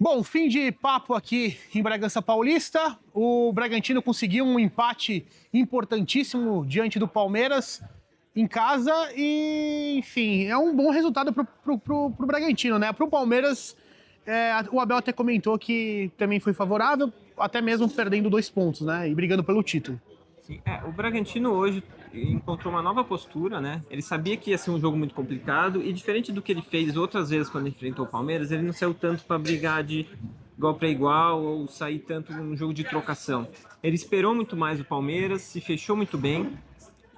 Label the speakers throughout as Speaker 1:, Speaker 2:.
Speaker 1: Bom, fim de papo aqui em Bragança Paulista. O Bragantino conseguiu um empate importantíssimo diante do Palmeiras em casa e, enfim, é um bom resultado pro Bragantino, né? Pro Palmeiras, o Abel até comentou que também foi favorável, até mesmo perdendo 2 pontos, né? E brigando pelo título.
Speaker 2: Sim, o Bragantino hoje encontrou uma nova postura, né? Ele sabia que ia ser um jogo muito complicado e diferente do que ele fez outras vezes quando enfrentou o Palmeiras, ele não saiu tanto para brigar de igual para igual ou sair tanto num jogo de trocação. Ele esperou muito mais o Palmeiras, se fechou muito bem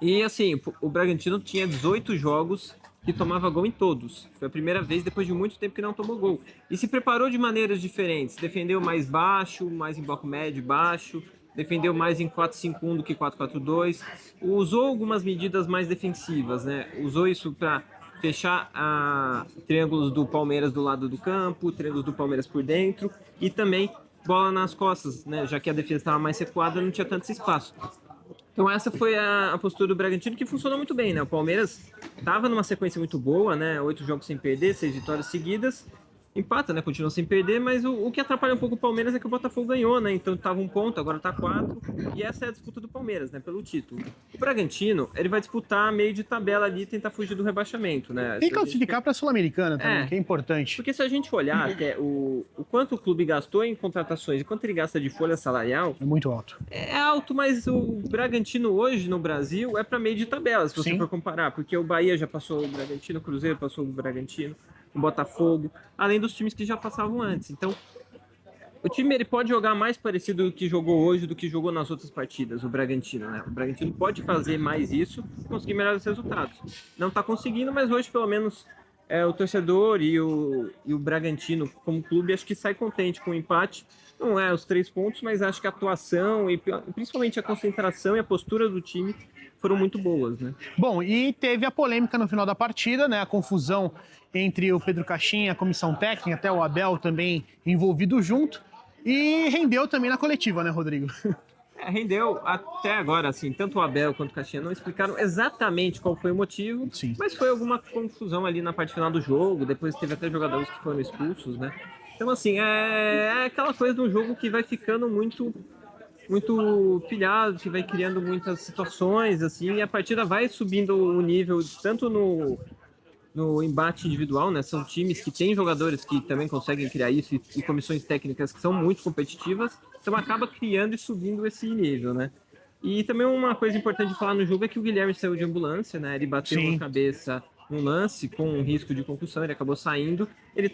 Speaker 2: e assim, o Bragantino tinha 18 jogos que tomava gol em todos. Foi a primeira vez depois de muito tempo que não tomou gol. E se preparou de maneiras diferentes. Defendeu mais baixo, mais em bloco médio baixo. Defendeu mais em 4-5-1 do que 4-4-2. Usou algumas medidas mais defensivas, né? Usou isso para fechar triângulos do Palmeiras do lado do campo, triângulos do Palmeiras por dentro e também bola nas costas, né? Já que a defesa estava mais recuada, não tinha tanto espaço. Então essa foi a postura do Bragantino, que funcionou muito bem, né? O Palmeiras estava numa sequência muito boa, né? 8 jogos sem perder, 6 vitórias seguidas. Empata, né? Continua sem perder, mas o que atrapalha um pouco o Palmeiras é que o Botafogo ganhou, né? Então tava 1 ponto, agora tá 4. E essa é a disputa do Palmeiras, né? Pelo título. O Bragantino, ele vai disputar meio de tabela ali e tentar fugir do rebaixamento, né?
Speaker 1: E classificar para a Sul-Americana também, que é importante.
Speaker 2: Porque se a gente olhar até o quanto o clube gastou em contratações e quanto ele gasta de folha salarial...
Speaker 1: É muito alto.
Speaker 2: É alto, mas o Bragantino hoje no Brasil é para meio de tabela, se você for comparar. Porque o Bahia já passou o Bragantino, o Cruzeiro passou o Bragantino, o Botafogo, além dos times que já passavam antes. Então, o time ele pode jogar mais parecido do que jogou hoje, do que jogou nas outras partidas, o Bragantino, né? O Bragantino pode fazer mais isso e conseguir melhores resultados. Não está conseguindo, mas hoje, pelo menos, o torcedor e o Bragantino, como clube, acho que sai contente com o empate. Não é os 3 pontos, mas acho que a atuação e principalmente a concentração e a postura do time foram muito boas, né?
Speaker 1: Bom, e teve a polêmica no final da partida, né? A confusão entre o Pedro Caixinha, a comissão técnica, até o Abel também envolvido junto. E rendeu também na coletiva, né, Rodrigo?
Speaker 2: Rendeu até agora, assim, tanto o Abel quanto o Caixinha não explicaram exatamente qual foi o motivo,
Speaker 1: Sim.
Speaker 2: Mas foi alguma confusão ali na parte final do jogo, depois teve até jogadores que foram expulsos, né? Então, assim, é aquela coisa do jogo que vai ficando muito pilhado, que vai criando muitas situações, assim, e a partida vai subindo o nível, tanto no embate individual, né? São times que têm jogadores que também conseguem criar isso e comissões técnicas que são muito competitivas, então acaba criando e subindo esse nível, né? E também uma coisa importante de falar no jogo é que o Guilherme saiu de ambulância, né? Ele bateu na cabeça no lance com um risco de concussão, ele acabou saindo. Ele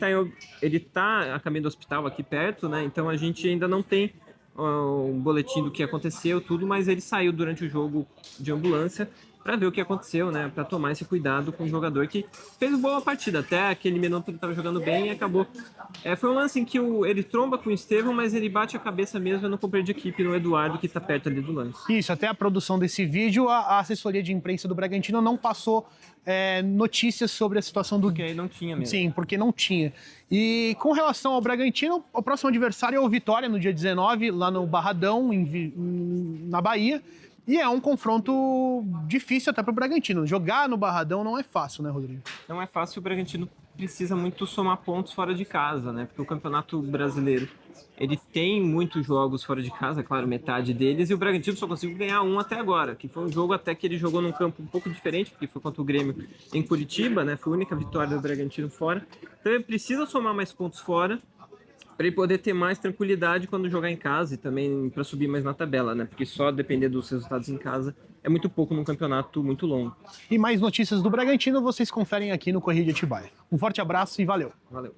Speaker 2: tá a caminho do hospital aqui perto, né? Então a gente ainda não tem um boletim do que aconteceu, tudo, mas ele saiu durante o jogo de ambulância para ver o que aconteceu, né? Para tomar esse cuidado com o jogador que fez uma boa partida. Até aquele minuto ele estava jogando bem e acabou. Foi um lance em que ele tromba com o Estevão, mas ele bate a cabeça mesmo no companheiro de equipe, no Eduardo, que está perto ali do lance.
Speaker 1: Isso, até a produção desse vídeo, a assessoria de imprensa do Bragantino não passou notícias sobre a situação do...
Speaker 2: Porque aí não tinha mesmo.
Speaker 1: Sim, porque não tinha. E com relação ao Bragantino, o próximo adversário é o Vitória, no dia 19, lá no Barradão, na Bahia. E é um confronto difícil até para o Bragantino. Jogar no Barradão não é fácil, né, Rodrigo?
Speaker 2: Não é fácil, o Bragantino precisa muito somar pontos fora de casa, né? Porque o Campeonato Brasileiro, ele tem muitos jogos fora de casa, claro, metade deles, e o Bragantino só conseguiu ganhar um até agora, que foi um jogo até que ele jogou num campo um pouco diferente, porque foi contra o Grêmio em Curitiba, né? Foi a única vitória do Bragantino fora. Então ele precisa somar mais pontos fora, para ele poder ter mais tranquilidade quando jogar em casa e também para subir mais na tabela, né? Porque só depender dos resultados em casa é muito pouco num campeonato muito longo.
Speaker 1: E mais notícias do Bragantino vocês conferem aqui no Correio de Atibaia. Um forte abraço e valeu!
Speaker 2: Valeu!